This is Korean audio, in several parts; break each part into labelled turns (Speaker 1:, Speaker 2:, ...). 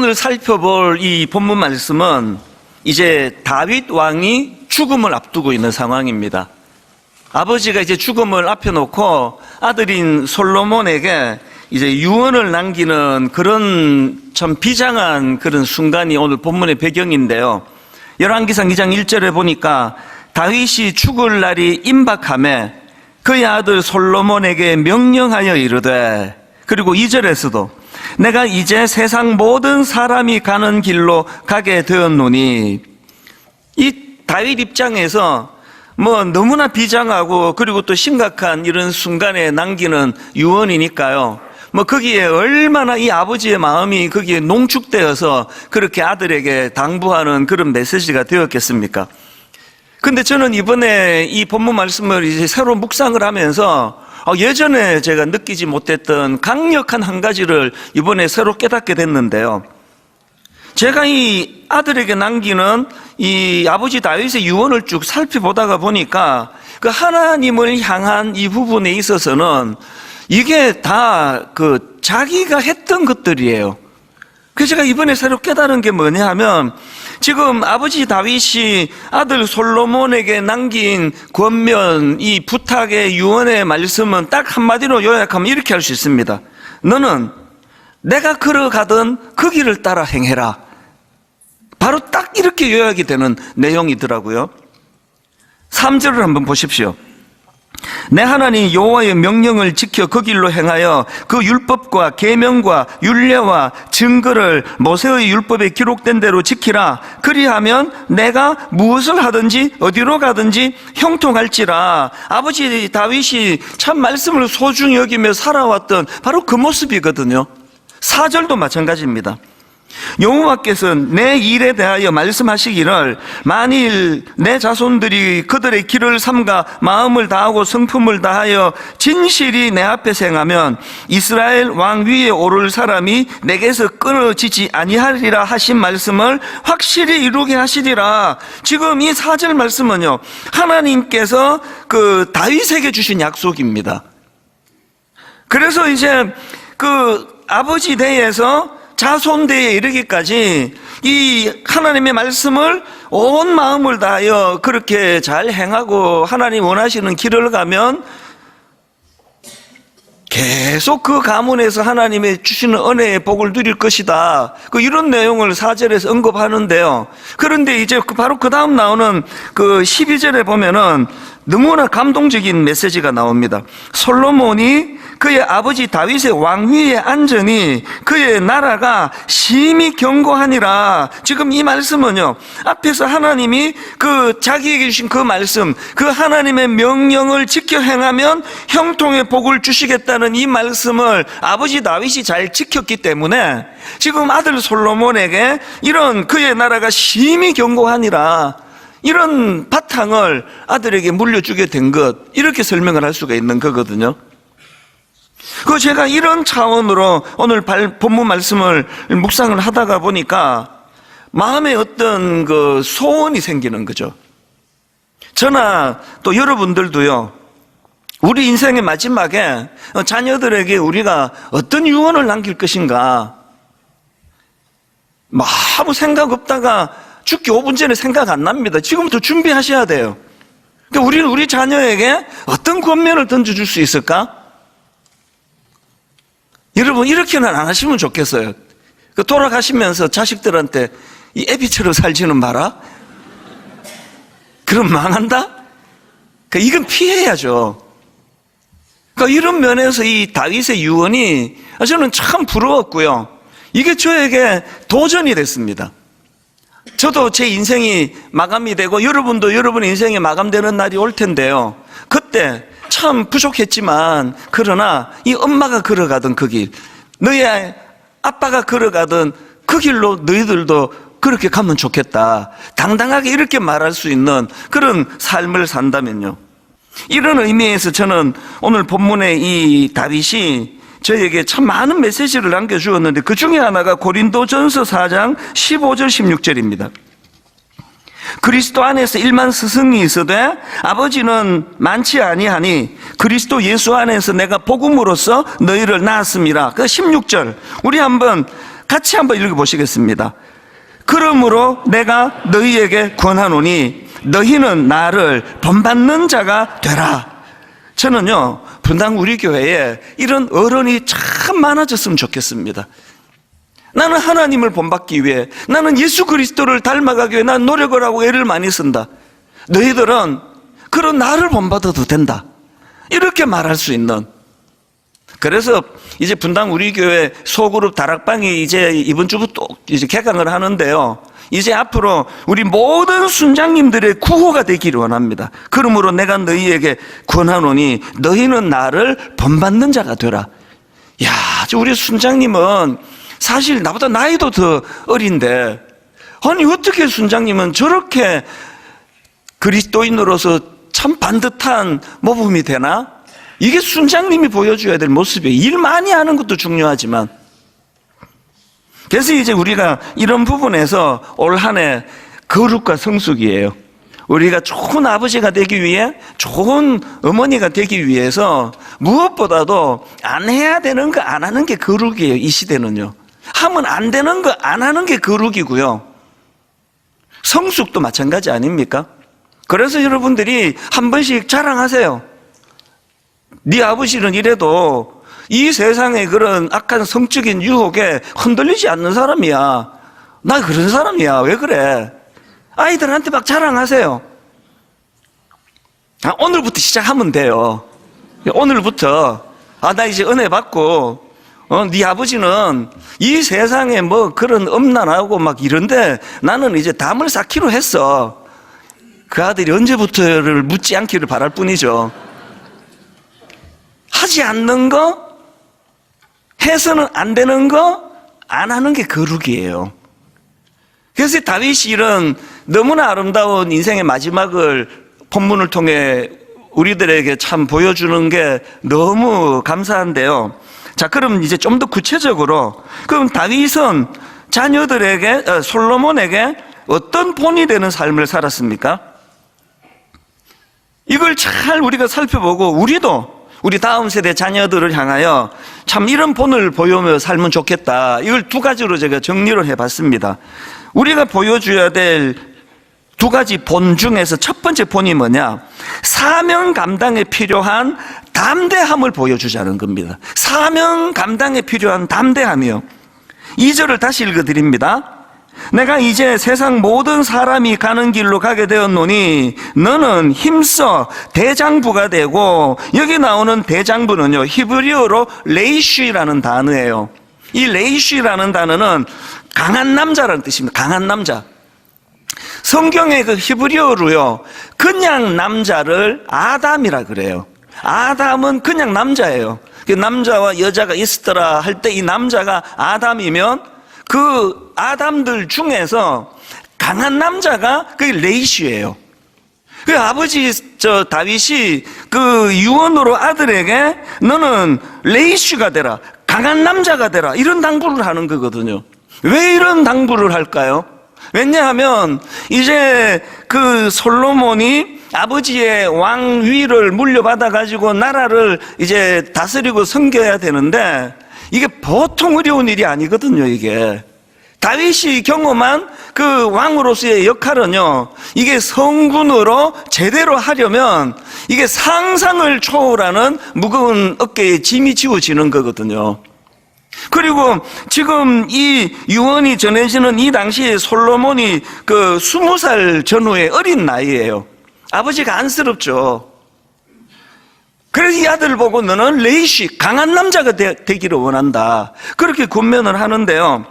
Speaker 1: 오늘 살펴볼 이 본문 말씀은 이제 다윗 왕이 죽음을 앞두고 있는 상황입니다. 아버지가 이제 죽음을 앞에 놓고 아들인 솔로몬에게 이제 유언을 남기는 그런 참 비장한 그런 순간이 오늘 본문의 배경인데요. 열왕기상 2장 1절에 보니까 다윗이 죽을 날이 임박하매 그의 아들 솔로몬에게 명령하여 이르되, 그리고 2절에서도 내가 이제 세상 모든 사람이 가는 길로 가게 되었노니, 이 다윗 입장에서 뭐 너무나 비장하고 그리고 또 심각한 이런 순간에 남기는 유언이니까요. 뭐 거기에 얼마나 이 아버지의 마음이 거기에 농축되어서 그렇게 아들에게 당부하는 그런 메시지가 되었겠습니까? 근데 저는 이번에 이 본문 말씀을 이제 새로 묵상을 하면서 예전에 제가 느끼지 못했던 강력한 한 가지를 이번에 새로 깨닫게 됐는데요. 제가 이 아들에게 남기는 이 아버지 다윗의 유언을 쭉 살펴보다가 보니까 그 하나님을 향한 이 부분에 있어서는 이게 다 그 자기가 했던 것들이에요. 그래서 제가 이번에 새로 깨달은 게 뭐냐 하면, 지금 아버지 다윗이 아들 솔로몬에게 남긴 권면, 이 부탁의 유언의 말씀은 딱 한마디로 요약하면 이렇게 할 수 있습니다. 너는 내가 걸어가던 그 길을 따라 행해라. 바로 딱 이렇게 요약이 되는 내용이더라고요. 3절을 한번 보십시오. 내 하나님 여호와의 명령을 지켜 그 길로 행하여 그 율법과 계명과 율례와 증거를 모세의 율법에 기록된 대로 지키라. 그리하면 내가 무엇을 하든지 어디로 가든지 형통할지라. 아버지 다윗이 참 말씀을 소중히 여기며 살아왔던 바로 그 모습이거든요. 4절도 마찬가지입니다. 여호와께서 내 일에 대하여 말씀하시기를, 만일 내 자손들이 그들의 길을 삼가 마음을 다하고 성품을 다하여 진실이 내 앞에서 행하면 이스라엘 왕 위에 오를 사람이 내게서 끊어지지 아니하리라 하신 말씀을 확실히 이루게 하시리라. 지금 이 4절 말씀은요, 하나님께서 그 다윗에게 주신 약속입니다. 그래서 이제 그 아버지 대에서 자손대에 이르기까지 이 하나님의 말씀을 온 마음을 다하여 그렇게 잘 행하고 하나님 원하시는 길을 가면 계속 그 가문에서 하나님의 주시는 은혜의 복을 누릴 것이다. 이런 내용을 4절에서 언급하는데요. 그런데 이제 바로 그 다음 나오는 그 12절에 보면은 너무나 감동적인 메시지가 나옵니다. 솔로몬이 그의 아버지 다윗의 왕위에 앉으니 그의 나라가 심히 견고하니라. 지금 이 말씀은요, 앞에서 하나님이 그 자기에게 주신 그 말씀, 그 하나님의 명령을 지켜 행하면 형통의 복을 주시겠다는 이 말씀을 아버지 다윗이 잘 지켰기 때문에 지금 아들 솔로몬에게 이런 그의 나라가 심히 견고하니라, 이런 바탕을 아들에게 물려주게 된 것, 이렇게 설명을 할 수가 있는 거거든요. 제가 이런 차원으로 오늘 본문 말씀을 묵상을 하다가 보니까 마음에 어떤 그 소원이 생기는 거죠. 저나 또 여러분들도요, 우리 인생의 마지막에 자녀들에게 우리가 어떤 유언을 남길 것인가, 아무 생각 없다가 죽기 5분 전에 생각 안 납니다. 지금부터 준비하셔야 돼요. 그러니까 우리는 우리 자녀에게 어떤 권면을 던져줄 수 있을까? 여러분, 이렇게는 안 하시면 좋겠어요. 돌아가시면서 자식들한테 이 애비처럼 살지는 마라. 그럼 망한다? 이건 피해야죠. 이런 면에서 이 다윗의 유언이 저는 참 부러웠고요. 이게 저에게 도전이 됐습니다. 저도 제 인생이 마감이 되고 여러분도 여러분의 인생이 마감되는 날이 올 텐데요. 그때 참 부족했지만, 그러나 이 엄마가 걸어가던 그 길, 너희 아빠가 걸어가던 그 길로 너희들도 그렇게 가면 좋겠다, 당당하게 이렇게 말할 수 있는 그런 삶을 산다면요. 이런 의미에서 저는 오늘 본문의 이 다윗이 저에게 참 많은 메시지를 남겨주었는데, 그 중에 하나가 고린도전서 4장 15절 16절입니다. 그리스도 안에서 1만 스승이 있으되 아버지는 많지 아니하니 그리스도 예수 안에서 내가 복음으로써 너희를 낳았음이라. 그 16절 우리 한번 같이 한번 읽어보시겠습니다. 그러므로 내가 너희에게 권하노니 너희는 나를 본받는 자가 되라. 저는요, 분당 우리 교회에 이런 어른이 참 많아졌으면 좋겠습니다. 나는 하나님을 본받기 위해, 나는 예수 그리스도를 닮아가기 위해 난 노력을 하고 애를 많이 쓴다. 너희들은 그런 나를 본받아도 된다. 이렇게 말할 수 있는. 그래서 이제 분당 우리 교회 소그룹 다락방이 이제 이번 주부터 이제 개강을 하는데요. 이제 앞으로 우리 모든 순장님들의 구호가 되기를 원합니다. 그러므로 내가 너희에게 권하노니 너희는 나를 본받는 자가 되라. 야, 우리 순장님은 사실 나보다 나이도 더 어린데, 아니 어떻게 순장님은 저렇게 그리스도인으로서 참 반듯한 모범이 되나? 이게 순장님이 보여줘야 될 모습이에요. 일 많이 하는 것도 중요하지만. 그래서 이제 우리가 이런 부분에서 올 한 해 거룩과 성숙이에요. 우리가 좋은 아버지가 되기 위해, 좋은 어머니가 되기 위해서 무엇보다도 안 해야 되는 거 안 하는 게 거룩이에요. 이 시대는요. 하면 안 되는 거 안 하는 게 거룩이고요. 성숙도 마찬가지 아닙니까? 그래서 여러분들이 한 번씩 자랑하세요. 네 아버지는 이래도 이 세상의 그런 악한 성적인 유혹에 흔들리지 않는 사람이야. 나 그런 사람이야. 왜 그래? 아이들한테 막 자랑하세요. 오늘부터 시작하면 돼요. 오늘부터 나 이제 은혜 받고 네 아버지는 이 세상에 뭐 그런 음란하고 막 이런데 나는 이제 담을 쌓기로 했어. 그 아들이 언제부터를 묻지 않기를 바랄 뿐이죠. 하지 않는 거, 해서는 안 되는 거, 안 하는 게 거룩이에요. 그래서 다윗이 이런 너무나 아름다운 인생의 마지막을 본문을 통해 우리들에게 참 보여주는 게 너무 감사한데요. 자, 그럼 이제 좀 더 구체적으로, 그럼 다윗은 자녀들에게, 솔로몬에게 어떤 본이 되는 삶을 살았습니까? 이걸 잘 우리가 살펴보고 우리 다음 세대 자녀들을 향하여 참 이런 본을 보여며 살면 좋겠다. 이걸 두 가지로 제가 정리를 해봤습니다. 우리가 보여줘야 될 두 가지 본 중에서 첫 번째 본이 뭐냐? 사명 감당에 필요한 담대함을 보여주자는 겁니다. 사명 감당에 필요한 담대함이요. 2절을 다시 읽어드립니다. 내가 이제 세상 모든 사람이 가는 길로 가게 되었노니 너는 힘써 대장부가 되고, 여기 나오는 대장부는요, 히브리어로 레이쉬라는 단어예요. 이 레이쉬라는 단어는 강한 남자라는 뜻입니다. 강한 남자. 성경의 그 히브리어로요, 그냥 남자를 아담이라 그래요. 아담은 그냥 남자예요. 그 남자와 여자가 있었더라 할 때 이 남자가 아담이면 그 아담들 중에서 강한 남자가 그 레이시예요. 그 아버지 다윗이 그 유언으로 아들에게 너는 레이시가 되라, 강한 남자가 되라, 이런 당부를 하는 거거든요. 왜 이런 당부를 할까요? 왜냐하면 이제 그 솔로몬이 아버지의 왕위를 물려받아 가지고 나라를 이제 다스리고 섬겨야 되는데 이게 보통 어려운 일이 아니거든요. 이게 다윗이 경험한 그 왕으로서의 역할은요, 이게 성군으로 제대로 하려면 이게 상상을 초월하는 무거운 어깨에 짐이 지워지는 거거든요. 그리고 지금 이 유언이 전해지는 이 당시에 솔로몬이 그 20살 전후의 어린 나이예요. 아버지가 안쓰럽죠. 그래서 이 아들을 보고 너는 레이시, 강한 남자가 되기를 원한다, 그렇게 권면을 하는데요.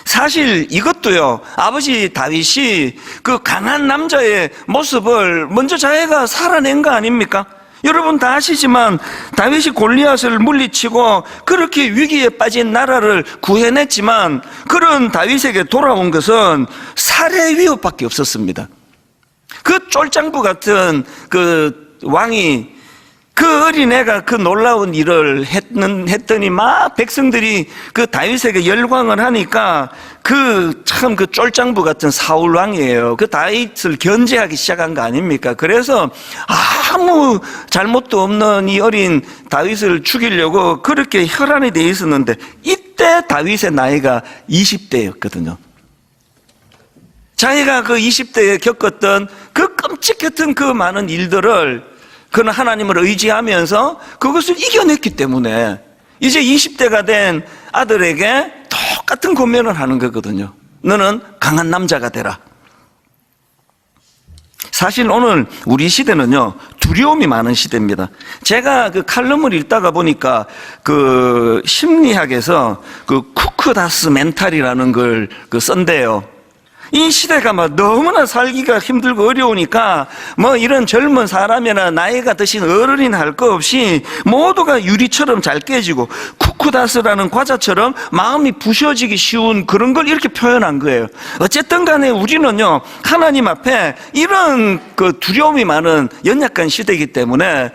Speaker 1: 사실 이것도요, 아버지 다윗이 그 강한 남자의 모습을 먼저 자기가 살아낸 거 아닙니까? 여러분 다 아시지만 다윗이 골리앗을 물리치고 그렇게 위기에 빠진 나라를 구해냈지만 그런 다윗에게 돌아온 것은 살해 위협밖에 없었습니다. 그 쫄장부 같은 그 왕이, 그 어린애가 그 놀라운 일을 했더니 막 백성들이 그 다윗에게 열광을 하니까 그 참 그 쫄장부 같은 사울 왕이에요. 그 다윗을 견제하기 시작한 거 아닙니까? 그래서 아무 잘못도 없는 이 어린 다윗을 죽이려고 그렇게 혈안이 돼 있었는데, 이때 다윗의 나이가 20대였거든요. 자기가 그 20대에 겪었던 그 끔찍했던 그 많은 일들을 그는 하나님을 의지하면서 그것을 이겨냈기 때문에 이제 20대가 된 아들에게 똑같은 권면을 하는 거거든요. 너는 강한 남자가 되라. 사실 오늘 우리 시대는요, 두려움이 많은 시대입니다. 제가 그 칼럼을 읽다가 보니까 그 심리학에서 그 쿠크다스 멘탈이라는 걸 쓴대요. 이 시대가 막 너무나 살기가 힘들고 어려우니까 뭐 이런 젊은 사람이나 나이가 드신 어른이나 할 거 없이 모두가 유리처럼 잘 깨지고 쿠크다스라는 과자처럼 마음이 부셔지기 쉬운 그런 걸 이렇게 표현한 거예요. 어쨌든 간에 우리는요, 하나님 앞에 이런 그 두려움이 많은 연약한 시대이기 때문에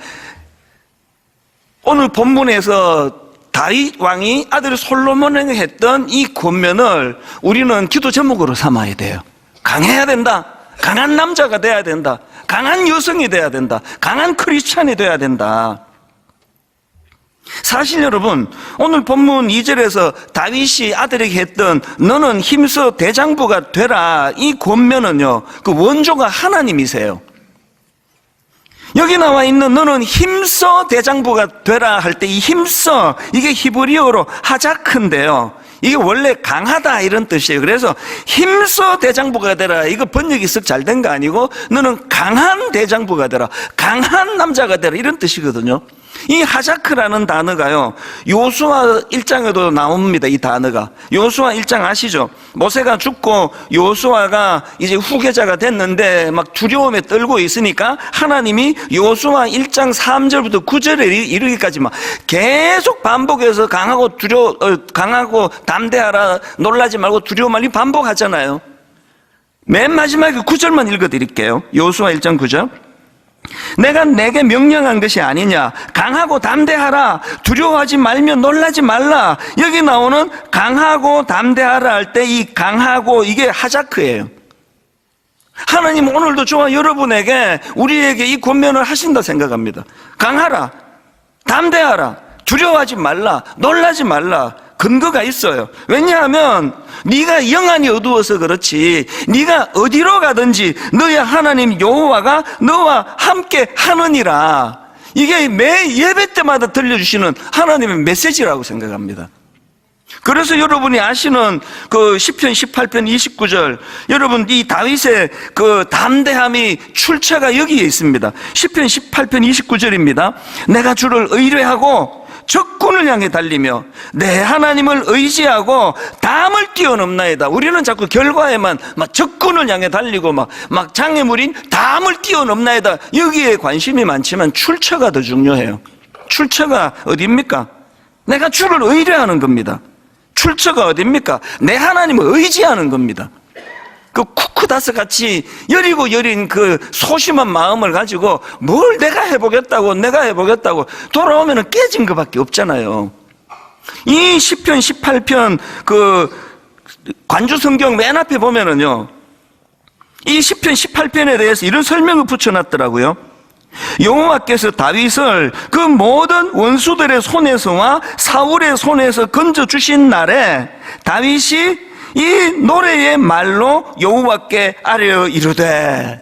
Speaker 1: 오늘 본문에서 다윗 왕이 아들 솔로몬에게 했던 이 권면을 우리는 기도 제목으로 삼아야 돼요. 강해야 된다. 강한 남자가 돼야 된다. 강한 여성이 돼야 된다. 강한 크리스찬이 돼야 된다. 사실 여러분, 오늘 본문 2절에서 다윗이 아들에게 했던 너는 힘써 대장부가 되라, 이 권면은요, 그 원조가 하나님이세요. 여기 나와 있는 너는 힘써 대장부가 되라 할 때 이 힘써, 이게 히브리어로 하자크인데요, 이게 원래 강하다 이런 뜻이에요. 그래서 힘써 대장부가 되라, 이거 번역이 썩 잘 된 거 아니고 너는 강한 대장부가 되라, 강한 남자가 되라 이런 뜻이거든요. 이 하자크라는 단어가요, 요수아 1장에도 나옵니다. 이 단어가 요수아 1장 아시죠? 모세가 죽고 요수아가 이제 후계자가 됐는데 막 두려움에 떨고 있으니까 하나님이 요수아 1장 3절부터 9절에 이르기까지 막 계속 반복해서 강하고 담대하라, 놀라지 말고 두려워 말고 반복하잖아요. 맨 마지막에 9절만 읽어드릴게요. 요수아 1장 9절. 내가 내게 명령한 것이 아니냐, 강하고 담대하라, 두려워하지 말며 놀라지 말라. 여기 나오는 강하고 담대하라 할 때 이 강하고, 이게 하자크예요. 하나님 오늘도 저와 여러분에게, 우리에게 이 권면을 하신다 생각합니다. 강하라, 담대하라, 두려워하지 말라, 놀라지 말라. 근거가 있어요. 왜냐하면 네가 영안이 어두워서 그렇지, 네가 어디로 가든지 너의 하나님 여호와가 너와 함께 하느니라. 이게 매 예배 때마다 들려주시는 하나님의 메시지라고 생각합니다. 그래서 여러분이 아시는 그 시편 18편 29절, 여러분 이 다윗의 그 담대함이 출처가 여기에 있습니다. 시편 18편 29절입니다. 내가 주를 의뢰하고 적군을 향해 달리며 내 하나님을 의지하고 담을 뛰어넘나이다. 우리는 자꾸 결과에만 막 적군을 향해 달리고 막 장애물인 담을 뛰어넘나이다, 여기에 관심이 많지만 출처가 더 중요해요. 출처가 어디입니까? 내가 주를 의뢰하는 겁니다. 출처가 어디입니까? 내 하나님을 의지하는 겁니다. 그 쿠크다스 같이 여리고 여린 그 소심한 마음을 가지고 뭘 내가 해보겠다고 돌아오면 깨진 것밖에 없잖아요. 이 시편 18편 그 관주 성경 맨 앞에 보면은요, 이 시편 18편에 대해서 이런 설명을 붙여놨더라고요. 여호와께서 다윗을 그 모든 원수들의 손에서와 사울의 손에서 건져주신 날에 다윗이 이 노래의 말로 여호와께 아뢰어 이르되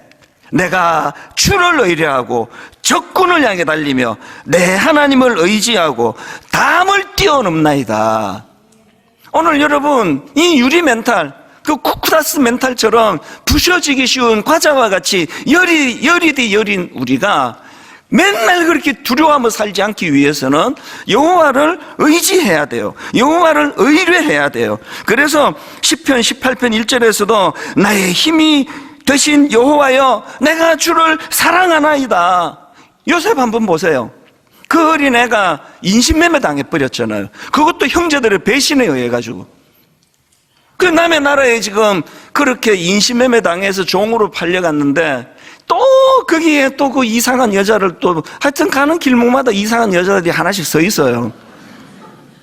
Speaker 1: 내가 주를 의뢰하고 적군을 향해 달리며 내 하나님을 의지하고 담을 뛰어넘나이다. 오늘 여러분 이 유리 멘탈, 그 쿠크다스 멘탈처럼 부셔지기 쉬운 과자와 같이 열이 여린 우리가 맨날 그렇게 두려워하며 살지 않기 위해서는 여호와를 의지해야 돼요. 여호와를 의뢰해야 돼요. 그래서 시편 18편 1절에서도 나의 힘이 되신 여호와여 내가 주를 사랑하나이다. 요셉 한번 보세요. 그 어린애가 인신매매 당해버렸잖아요. 그것도 형제들의 배신에 의해 가지고. 그 남의 나라에 지금 그렇게 인신매매 당해서 종으로 팔려갔는데 또 거기에 또 그 이상한 여자를 또 하여튼 가는 길목마다 이상한 여자들이 하나씩 서 있어요.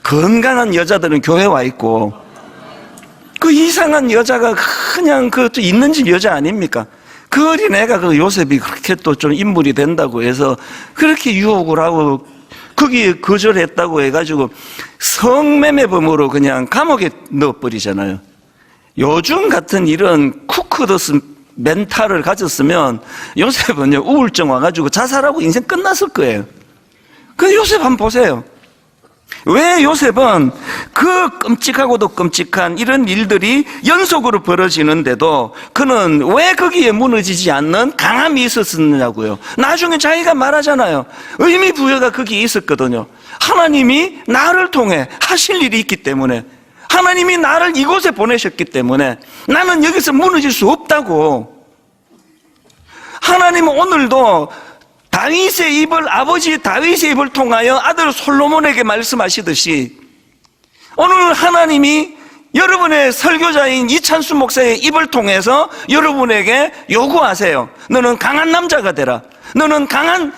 Speaker 1: 건강한 여자들은 교회 와 있고 그 이상한 여자가 그냥 그 있는 집 여자 아닙니까? 그 어린애가 그 요셉이 그렇게 또 좀 인물이 된다고 해서 그렇게 유혹을 하고 거기에 거절했다고 해가지고 성매매범으로 그냥 감옥에 넣어버리잖아요. 요즘 같은 이런 쿠크더스 멘탈을 가졌으면 요셉은요, 우울증 와가지고 자살하고 인생 끝났을 거예요. 그 요셉 한번 보세요. 왜 요셉은 그 끔찍하고도 끔찍한 이런 일들이 연속으로 벌어지는데도 그는 왜 거기에 무너지지 않는 강함이 있었느냐고요. 나중에 자기가 말하잖아요. 의미 부여가 거기에 있었거든요. 하나님이 나를 통해 하실 일이 있기 때문에, 하나님이 나를 이곳에 보내셨기 때문에 나는 여기서 무너질 수 없다고. 하나님은 오늘도 다윗의 입을, 아버지 다윗의 입을 통하여 아들 솔로몬에게 말씀하시듯이 오늘 하나님이 여러분의 설교자인 이찬수 목사의 입을 통해서 여러분에게 요구하세요. 너는 강한 남자가 되라. 너는 강한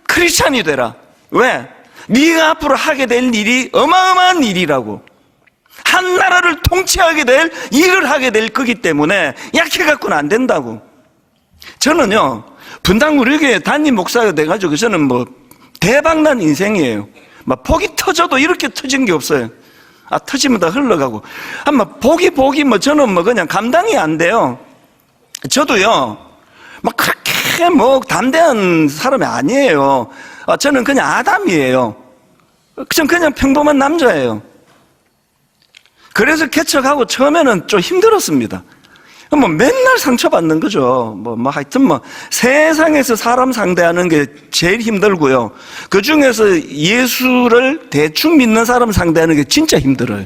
Speaker 1: 크리스찬이 되라. 왜? 네가 앞으로 하게 될 일이 어마어마한 일이라고. 한 나라를 통치하게 될 일을 하게 될 거기 때문에 약해갖고는 안 된다고. 저는요, 분당 우리교회 담임 목사가 돼가지고 저는 뭐 대박난 인생이에요. 막 복이 터져도 이렇게 터진 게 없어요. 터지면 다 흘러가고. 복이 뭐 저는 뭐 그냥 감당이 안 돼요. 저도요, 막 그렇게 뭐 담대한 사람이 아니에요. 저는 그냥 아담이에요. 전 그냥 평범한 남자예요. 그래서 개척하고 처음에는 좀 힘들었습니다. 뭐 맨날 상처받는 거죠. 하여튼 세상에서 사람 상대하는 게 제일 힘들고요. 그 중에서 예수를 대충 믿는 사람 상대하는 게 진짜 힘들어요.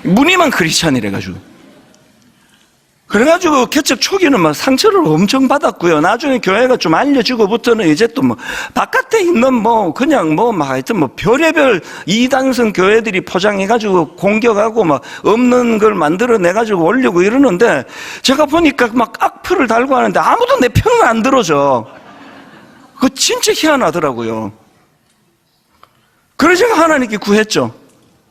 Speaker 1: 무늬만 크리스찬이래가지고. 그래가지고 개척 초기는 막 상처를 엄청 받았고요. 나중에 교회가 좀 알려지고부터는 이제 또 바깥에 있는 하여튼 별의별 이단성 교회들이 포장해가지고 공격하고 없는 걸 만들어내가지고 올리고 이러는데, 제가 보니까 악플을 달고 하는데 아무도 내 편은 안 들어줘. 그거 진짜 희한하더라고요. 그래서 제가 하나님께 구했죠.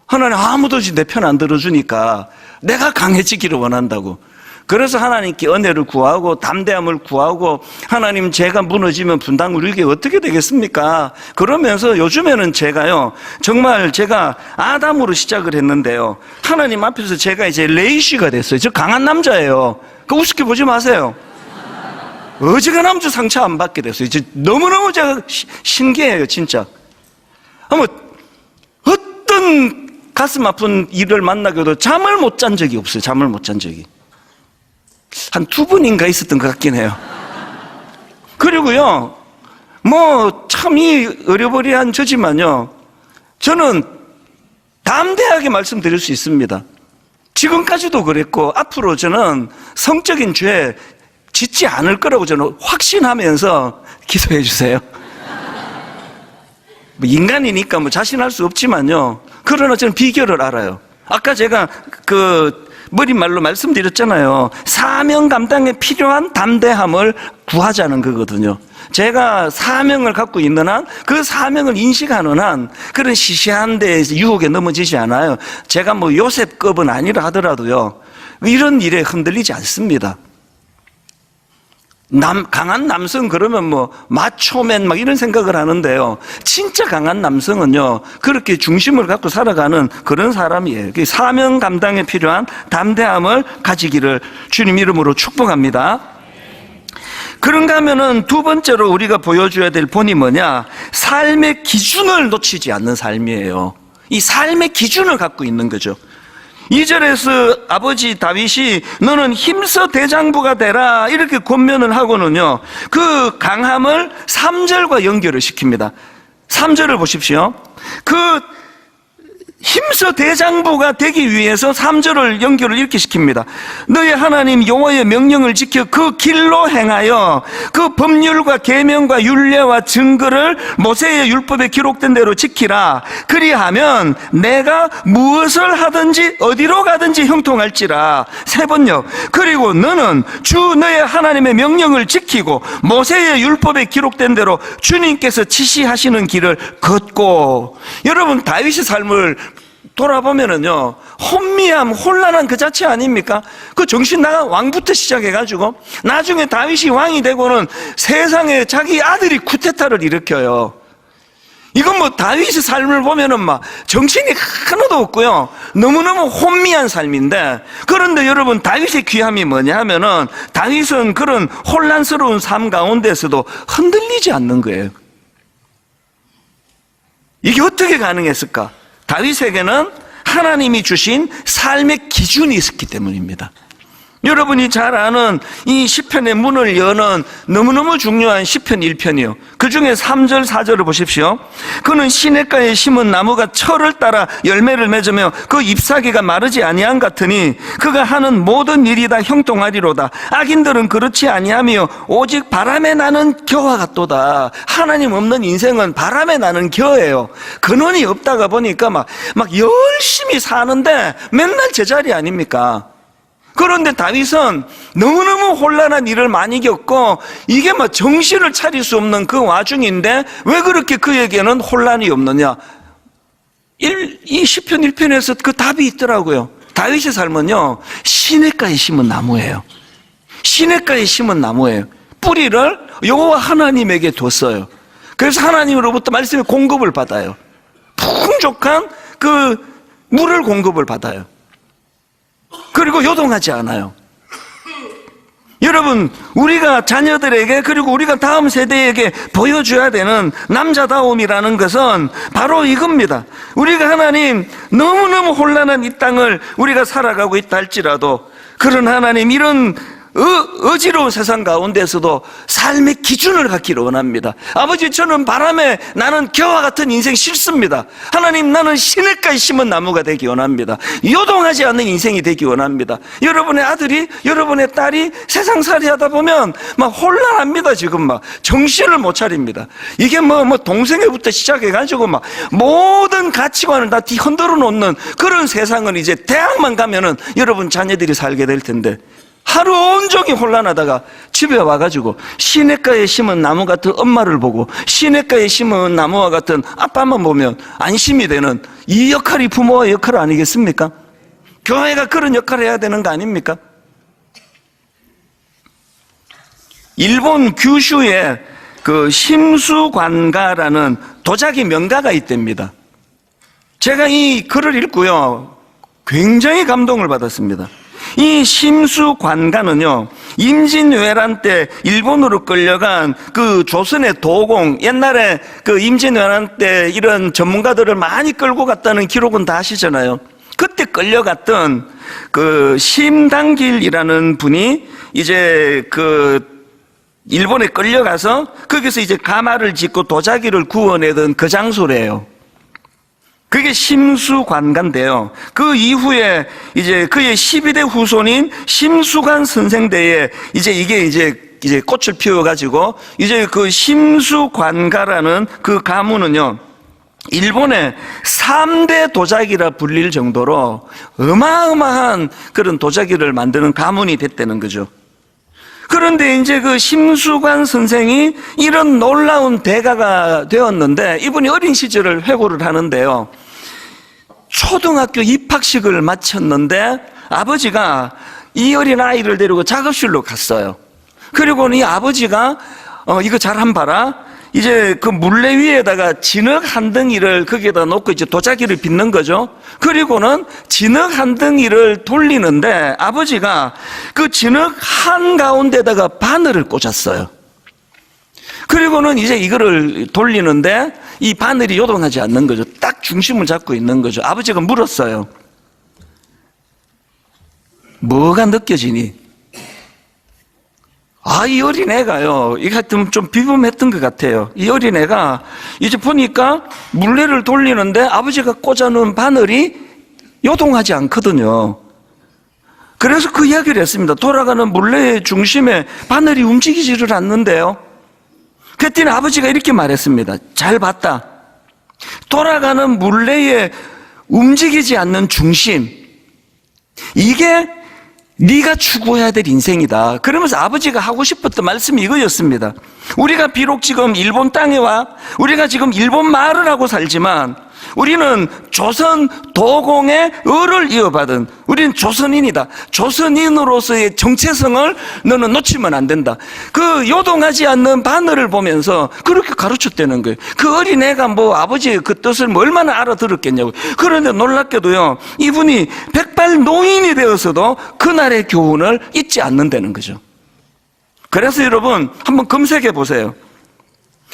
Speaker 1: 하나님, 아무도 내 편 안 들어주니까 내가 강해지기를 원한다고. 그래서 하나님께 은혜를 구하고 담대함을 구하고, 하나님, 제가 무너지면 분당 우리 교회 어떻게 되겠습니까? 그러면서 요즘에는 제가요, 정말 제가 아담으로 시작을 했는데요, 하나님 앞에서 제가 이제 레이시가 됐어요. 저 강한 남자예요. 그 우습게 보지 마세요. 어지간하면 상처 안 받게 됐어요. 너무너무 제가 신기해요, 진짜. 어떤 가슴 아픈 일을 만나게도 잠을 못 잔 적이 없어요. 잠을 못 잔 적이. 한 2번인가 있었던 것 같긴 해요. 그리고요, 참 이 어려버리한 저지만요, 저는 담대하게 말씀드릴 수 있습니다. 지금까지도 그랬고, 앞으로 저는 성적인 죄 짓지 않을 거라고 저는 확신하면서 기도해 주세요. 인간이니까 자신할 수 없지만요, 그러나 저는 비결을 알아요. 아까 제가 머릿말로 말씀드렸잖아요. 사명 감당에 필요한 담대함을 구하자는 거거든요. 제가 사명을 갖고 있는 한, 그 사명을 인식하는 한 그런 시시한 데에서 유혹에 넘어지지 않아요. 제가 요셉급은 아니라 하더라도요, 이런 일에 흔들리지 않습니다. 강한 남성 그러면 마초맨 이런 생각을 하는데요, 진짜 강한 남성은요, 그렇게 중심을 갖고 살아가는 그런 사람이에요. 사명 감당에 필요한 담대함을 가지기를 주님 이름으로 축복합니다. 그런가 하면은 두 번째로 우리가 보여줘야 될 본이 뭐냐? 삶의 기준을 놓치지 않는 삶이에요. 이 삶의 기준을 갖고 있는 거죠. 2절에서 아버지 다윗이 너는 힘써 대장부가 되라 이렇게 권면을 하고는요, 그 강함을 3절과 연결을 시킵니다. 3절을 보십시오. 힘써 대장부가 되기 위해서 3절을 연결을 이렇게 시킵니다. 너의 하나님 여호와의 명령을 지켜 그 길로 행하여 그 법률과 계명과 율례와 증거를 모세의 율법에 기록된 대로 지키라. 그리하면 내가 무엇을 하든지 어디로 가든지 형통할지라. 3번요. 그리고 너는 주 너의 하나님의 명령을 지키고 모세의 율법에 기록된 대로 주님께서 지시하시는 길을 걷고. 여러분, 다윗의 삶을 돌아보면은요, 혼미함, 혼란한 그 자체 아닙니까? 그 정신 나간 왕부터 시작해가지고 나중에 다윗이 왕이 되고는 세상에 자기 아들이 쿠데타를 일으켜요. 이건 뭐 다윗의 삶을 보면은 막 정신이 하나도 없고요. 너무너무 혼미한 삶인데, 그런데 여러분 다윗의 귀함이 뭐냐 하면은 다윗은 그런 혼란스러운 삶 가운데서도 흔들리지 않는 거예요. 이게 어떻게 가능했을까? 다윗에게는 하나님이 주신 삶의 기준이 있었기 때문입니다. 여러분이 잘 아는 이 시편의 문을 여는 너무너무 중요한 시편 1편이요. 그 중에 3절 4절을 보십시오. 그는 시냇가에 심은 나무가 철을 따라 열매를 맺으며 그 잎사귀가 마르지 아니한 같으니 그가 하는 모든 일이 다 형통하리로다. 악인들은 그렇지 아니하며 오직 바람에 나는 겨와 같도다. 하나님 없는 인생은 바람에 나는 겨예요. 근원이 없다가 보니까 막 열심히 사는데 맨날 제자리 아닙니까? 그런데 다윗은 너무너무 혼란한 일을 많이 겪고 이게 막 정신을 차릴 수 없는 그 와중인데 왜 그렇게 그에게는 혼란이 없느냐? 이 시편 1편에서 그 답이 있더라고요. 다윗의 삶은요, 시냇가에 심은 나무예요. 시냇가에 심은 나무예요. 뿌리를 여호와 하나님에게 뒀어요. 그래서 하나님으로부터 말씀의 공급을 받아요. 풍족한 그 물을 공급을 받아요. 그리고 요동하지 않아요. 여러분, 우리가 자녀들에게 그리고 우리가 다음 세대에게 보여줘야 되는 남자다움이라는 것은 바로 이겁니다. 우리가 하나님 너무너무 혼란한 이 땅을 우리가 살아가고 있다 할지라도 그런 하나님 이런 어지러운 세상 가운데서도 삶의 기준을 갖기를 원합니다. 아버지, 저는 바람에 나는 겨와 같은 인생 싫습니다. 하나님, 나는 시냇가에 심은 나무가 되기 원합니다. 요동하지 않는 인생이 되기 원합니다. 여러분의 아들이, 여러분의 딸이 세상살이 하다 보면 막 혼란합니다. 지금 막 정신을 못 차립니다. 이게 뭐 동생애부터 시작해가지고 막 모든 가치관을 다 뒤흔들어 놓는 그런 세상은 이제 대학만 가면은 여러분 자녀들이 살게 될 텐데, 하루 온종일 혼란하다가 집에 와가지고 시냇가에 심은 나무 같은 엄마를 보고 시냇가에 심은 나무와 같은 아빠만 보면 안심이 되는 이 역할이 부모의 역할 아니겠습니까? 교회가 그런 역할을 해야 되는 거 아닙니까? 일본 규슈에 그 심수관가라는 도자기 명가가 있답니다. 제가 이 글을 읽고요, 굉장히 감동을 받았습니다. 이 심수관가는요, 임진왜란 때 일본으로 끌려간 그 조선의 도공, 옛날에 그 임진왜란 때 이런 전문가들을 많이 끌고 갔다는 기록은 다 아시잖아요. 그때 끌려갔던 그 심당길이라는 분이 이제 그 일본에 끌려가서 거기서 이제 가마를 짓고 도자기를 구워내던 그 장소래요. 그게 심수관가인데요. 그 이후에 이제 그의 12대 후손인 심수관 선생대에 이게 꽃을 피워가지고 이제 그 심수관가라는 그 가문은요, 일본의 3대 도자기라 불릴 정도로 어마어마한 그런 도자기를 만드는 가문이 됐다는 거죠. 그런데 이제 그 심수관 선생이 이런 놀라운 대가가 되었는데 이분이 어린 시절을 회고를 하는데요, 초등학교 입학식을 마쳤는데 아버지가 이 어린 아이를 데리고 작업실로 갔어요. 그리고는 이 아버지가 이거 잘 한번 봐라, 이제 그 물레 위에다가 진흙 한 덩이를 거기에다 놓고 이제 도자기를 빚는 거죠. 그리고는 진흙 한 덩이를 돌리는데 아버지가 그 진흙 한 가운데다가 바늘을 꽂았어요. 그리고는 이제 이거를 돌리는데 이 바늘이 요동하지 않는 거죠. 딱 중심을 잡고 있는 거죠. 아버지가 물었어요. 뭐가 느껴지니? 이 어린애가요, 이거 하여튼 좀 비범했던 것 같아요. 이 어린애가 이제 보니까 물레를 돌리는데 아버지가 꽂아놓은 바늘이 요동하지 않거든요. 그래서 그 이야기를 했습니다. 돌아가는 물레의 중심에 바늘이 움직이지를 않는데요. 그랬더니 아버지가 이렇게 말했습니다. 잘 봤다. 돌아가는 물레에 움직이지 않는 중심, 이게 네가 추구해야 될 인생이다. 그러면서 아버지가 하고 싶었던 말씀이 이거였습니다. 우리가 비록 지금 일본 땅에 와 우리가 지금 일본 말을 하고 살지만 우리는 조선 도공의 을을 이어받은, 우리는 조선인이다. 조선인으로서의 정체성을 너는 놓치면 안 된다. 그 요동하지 않는 바늘을 보면서 그렇게 가르쳤다는 거예요. 그 어린애가 뭐 아버지의 그 뜻을 뭐 얼마나 알아들었겠냐고. 그런데 놀랍게도요, 이분이 백발 노인이 되어서도 그날의 교훈을 잊지 않는다는 거죠. 그래서 여러분 한번 검색해 보세요.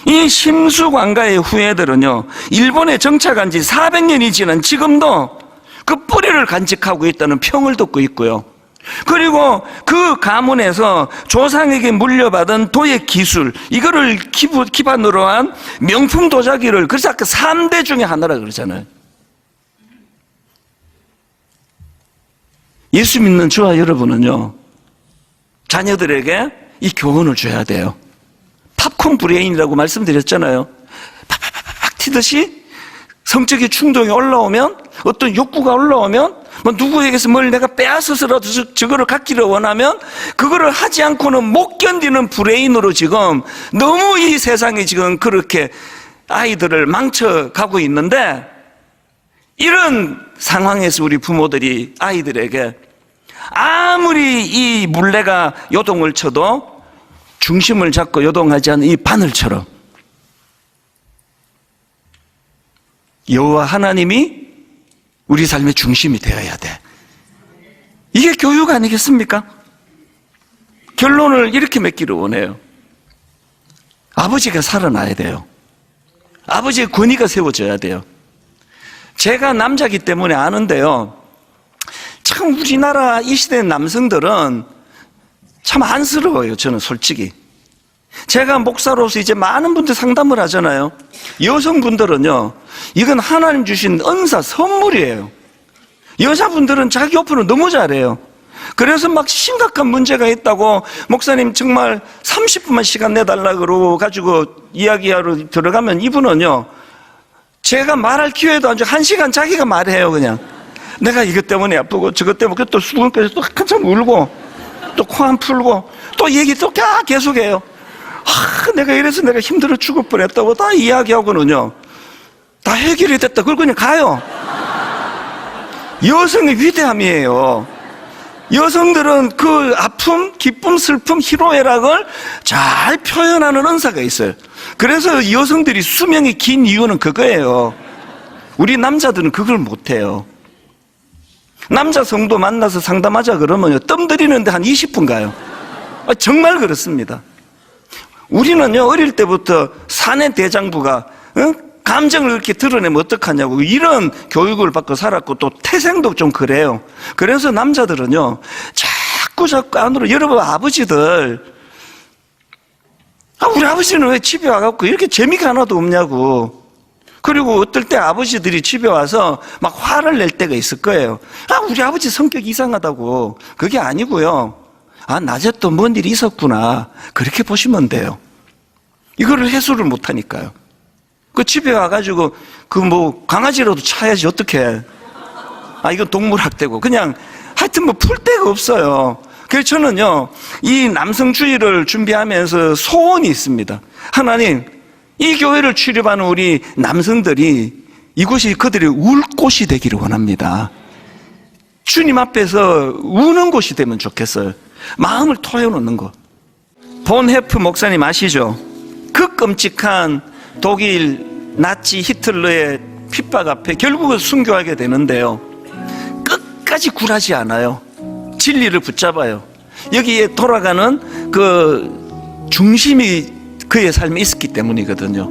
Speaker 1: 이 심수관가의 후예들은요, 일본에 정착한 지 400년이 지난 지금도 그 뿌리를 간직하고 있다는 평을 듣고 있고요. 그리고 그 가문에서 조상에게 물려받은 도예 기술, 이거를 기반으로 한 명품 도자기를, 그래서 아까 3대 중에 하나라 그러잖아요. 예수 믿는 저와 여러분은요, 자녀들에게 이 교훈을 줘야 돼요. 팝콘 브레인이라고 말씀드렸잖아요. 팍팍팍 튀듯이 성적인 충동이 올라오면, 어떤 욕구가 올라오면, 뭐 누구에게서 뭘 내가 빼앗아서라도 저거를 갖기를 원하면 그거를 하지 않고는 못 견디는 브레인으로 지금 너무 이 세상이 지금 그렇게 아이들을 망쳐가고 있는데, 이런 상황에서 우리 부모들이 아이들에게 아무리 이 물레가 요동을 쳐도 중심을 잡고 요동하지 않는 이 바늘처럼 여호와 하나님이 우리 삶의 중심이 되어야 돼. 이게 교육 아니겠습니까? 결론을 이렇게 맺기를 원해요. 아버지가 살아나야 돼요. 아버지의 권위가 세워져야 돼요. 제가 남자기 때문에 아는데요, 참 우리나라 이 시대 남성들은 참 안쓰러워요. 저는 솔직히 제가 목사로서 이제 많은 분들 상담을 하잖아요. 여성분들은요, 이건 하나님 주신 은사, 선물이에요. 여자분들은 자기 옆으로 너무 잘해요. 그래서 막 심각한 문제가 있다고 목사님 정말 30분만 시간 내달라 그러고 가지고 이야기하러 들어가면 이분은요, 제가 말할 기회도 안 주고 1시간 자기가 말해요. 그냥 내가 이것 때문에 아프고 저것 때문에, 또 수건까지 또 한참 울고 또 코 안 풀고 또 얘기 또 계속해요. 내가 이래서 내가 힘들어 죽을 뻔했다고 다 이야기하고는요, 다 해결이 됐다. 그걸 그냥 가요. 여성의 위대함이에요. 여성들은 그 아픔, 기쁨, 슬픔, 희로애락을 잘 표현하는 은사가 있어요. 그래서 여성들이 수명이 긴 이유는 그거예요. 우리 남자들은 그걸 못해요. 남자 성도 만나서 상담하자 그러면요, 뜸 들이는데 한 20분 가요. 정말 그렇습니다. 우리는요, 어릴 때부터 사내 대장부가 감정을 이렇게 드러내면 어떡하냐고 이런 교육을 받고 살았고, 또 태생도 좀 그래요. 그래서 남자들은요, 자꾸 안으로, 여러분 아버지들, 우리 아버지는 왜 집에 와갖고 이렇게 재미가 하나도 없냐고. 그리고 어떨 때 아버지들이 집에 와서 막 화를 낼 때가 있을 거예요. 우리 아버지 성격이 이상하다고. 그게 아니고요, 낮에 또 뭔 일이 있었구나, 그렇게 보시면 돼요. 이거를 해소를 못하니까요. 그 집에 와가지고 그 뭐 강아지라도 차야지 어떡해. 이건 동물학대고, 그냥 하여튼 뭐 풀 데가 없어요. 그래서 저는요, 이 남성주의를 준비하면서 소원이 있습니다. 하나님, 이 교회를 출입하는 우리 남성들이 이곳이 그들의 울 곳이 되기를 원합니다. 주님 앞에서 우는 곳이 되면 좋겠어요. 마음을 토해놓는 것. 본 헤프 목사님 아시죠? 그 끔찍한 독일 나치 히틀러의 핍박 앞에 결국은 순교하게 되는데요, 끝까지 굴하지 않아요. 진리를 붙잡아요. 여기에 돌아가는 그 중심이 그의 삶에 있었기 때문이거든요.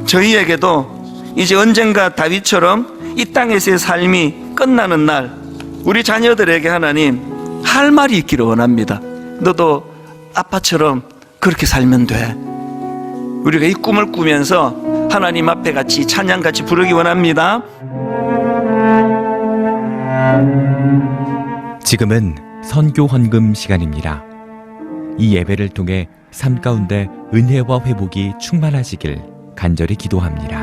Speaker 1: 저희에게도 이제 언젠가 다윗처럼 이 땅에서의 삶이 끝나는 날, 우리 자녀들에게 하나님 할 말이 있기를 원합니다. 너도 아빠처럼 그렇게 살면 돼. 우리가 이 꿈을 꾸면서 하나님 앞에 같이 찬양같이 부르기 원합니다.
Speaker 2: 지금은 선교 헌금 시간입니다. 이 예배를 통해 삶 가운데 은혜와 회복이 충만하시길 간절히 기도합니다.